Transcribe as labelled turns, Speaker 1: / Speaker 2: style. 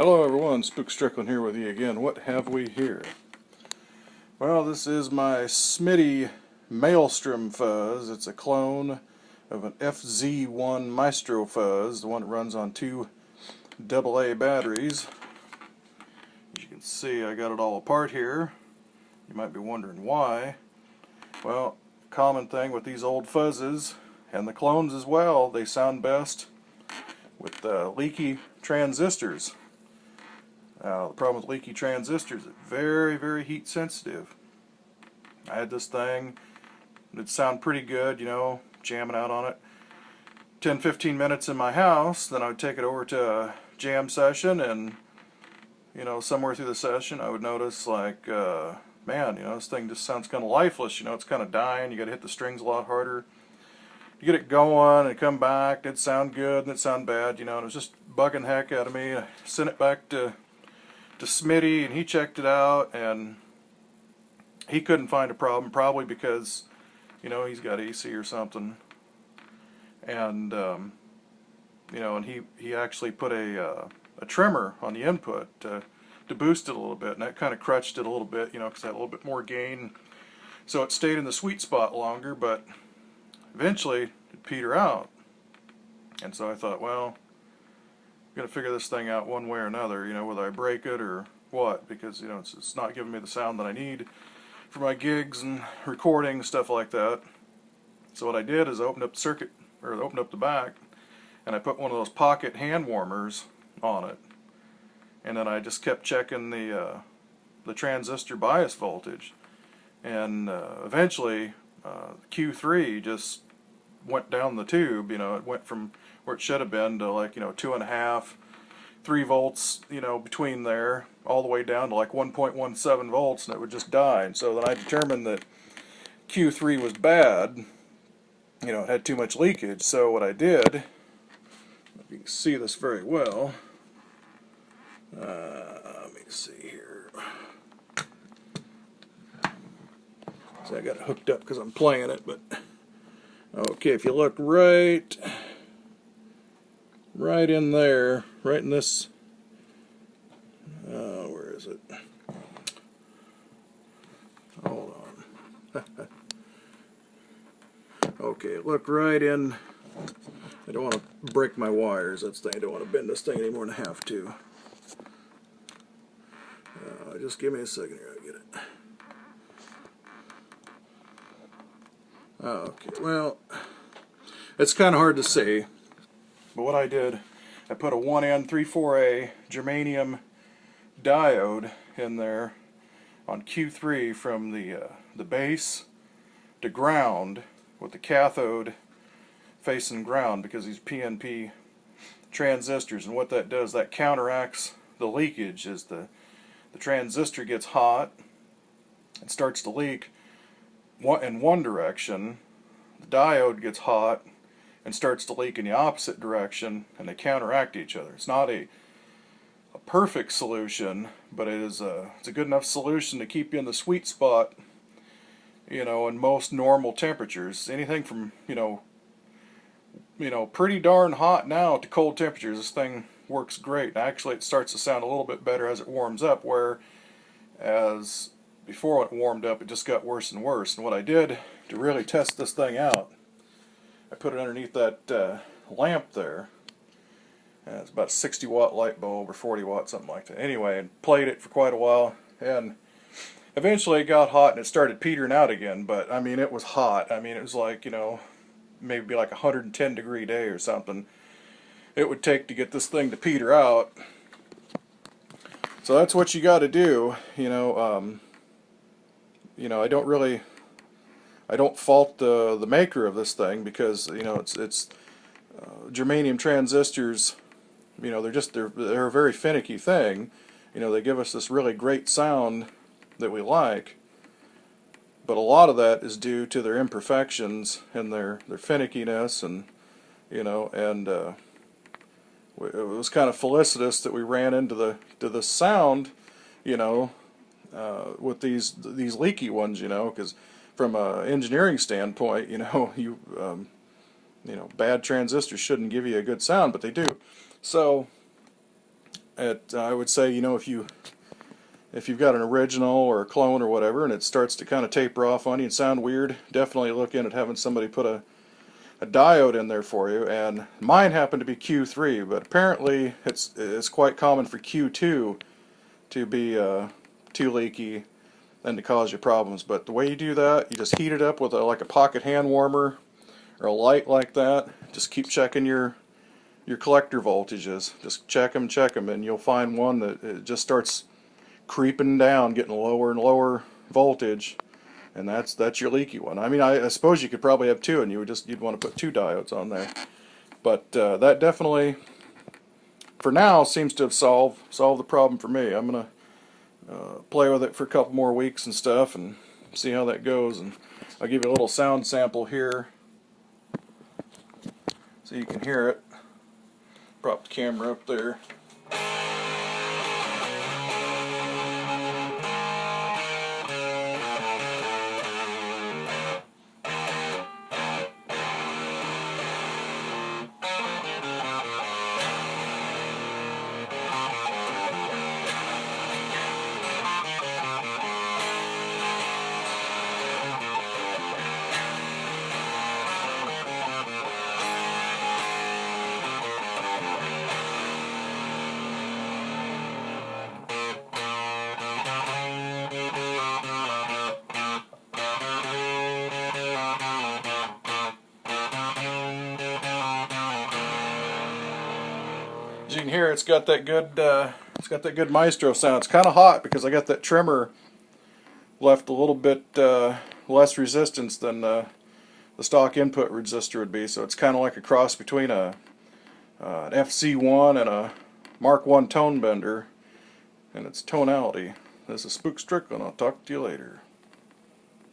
Speaker 1: Hello everyone, Spook Strickland here with you again. What have we here? Well, this is my Smitty Maelstrom Fuzz. It's a clone of an Fz-1 Maestro Fuzz, the one that runs on two AA batteries. As you can see, I got it all apart here. You might be wondering why. Well, common thing with these old fuzzes, and the clones as well, they sound best with leaky transistors. The problem with leaky transistors, it's very, very heat sensitive. I had this thing, it'd sound pretty good, you know, jamming out on it. 10-15 minutes in my house, then I would take it over to a jam session, and you know, somewhere through the session I would notice like, man, you know, this thing just sounds kind of lifeless, you know, it's kind of dying, you got to hit the strings a lot harder. You get it going and come back, it'd sound good and it'd sound bad, you know, and it was just bugging the heck out of me. I sent it back to Smitty, and he checked it out, and he couldn't find a problem, probably because, you know, he's got AC or something. And you know, and he actually put a trimmer on the input to boost it a little bit, and that kind of crutched it a little bit, you know, because it had a little bit more gain, so it stayed in the sweet spot longer. But eventually it petered out, and so I thought, well, I'm going to figure this thing out one way or another, you know, whether I break it or what, because, you know, it's not giving me the sound that I need for my gigs and recording, stuff like that. So what I did is I opened up the circuit, or opened up the back, and I put one of those pocket hand warmers on it, and then I just kept checking the transistor bias voltage, and eventually Q3 just went down the tube. You know, it went from where it should have been to, like, you know, 2.5, 3 volts, you know, between there, all the way down to like 1.17 volts, and it would just die. And so then I determined that Q3 was bad. You know, it had too much leakage. So what I did, if you can see this very well, let me see here. See, I got it hooked up because I'm playing it, but okay, if you look right in there, right in this, where is it? Hold on. Okay, look right in. I don't want to break my wires. That's the thing. I don't want to bend this thing any more than I have to. Just give me a second here. I'll get it. Okay, well, it's kind of hard to see, but what I did, I put a 1N34A germanium diode in there on Q3 from the base to ground, with the cathode facing ground, because these PNP transistors, and what that does, that counteracts the leakage. As the transistor gets hot and starts to leak in one direction, the diode gets hot and starts to leak in the opposite direction, and they counteract each other. It's not a perfect solution, but it's a good enough solution to keep you in the sweet spot, you know, in most normal temperatures. Anything from, you know, pretty darn hot now to cold temperatures, this thing works great. Actually, it starts to sound a little bit better as it warms up, whereas before when it warmed up, it just got worse and worse. And what I did to really test this thing out, I put it underneath that lamp there. And it's about a 60 watt light bulb, or 40 watt, something like that. Anyway, and played it for quite a while, and eventually it got hot and it started petering out again. But I mean, it was hot. I mean, it was like, you know, maybe like a 110-degree day or something it would take to get this thing to peter out. So that's what you got to do, you know. You know, I don't fault the maker of this thing, because, you know, it's germanium transistors. You know, they're a very finicky thing. You know, they give us this really great sound that we like, but a lot of that is due to their imperfections and their finickiness, and, you know, and it was kind of felicitous that we ran into the sound, you know, with these leaky ones, you know, because from an engineering standpoint, you know, you know, bad transistors shouldn't give you a good sound, but they do. So I would say, if you've got an original or a clone or whatever, and it starts to kind of taper off on you and sound weird, definitely look in at having somebody put a diode in there for you. And mine happened to be Q3, but apparently it's quite common for Q2 to be too leaky and to cause you problems. But the way you do that, you just heat it up with like a pocket hand warmer or a light like that. Just keep checking your collector voltages. Just check them, and you'll find one that it just starts creeping down, getting lower and lower voltage, and that's your leaky one. I mean, I suppose you could probably have two, and you'd want to put two diodes on there. But that definitely, for now, seems to have solved the problem for me. I'm gonna play with it for a couple more weeks and stuff, and see how that goes. And I'll give you a little sound sample here, so you can hear it. Prop the camera up there. As you can hear, it's got that good Maestro sound. It's kind of hot because I got that trimmer left a little bit less resistance than the stock input resistor would be. So it's kind of like a cross between an Fz-1 and a Mark I tone bender, and its tonality. This is Spook Strickland. I'll talk to you later.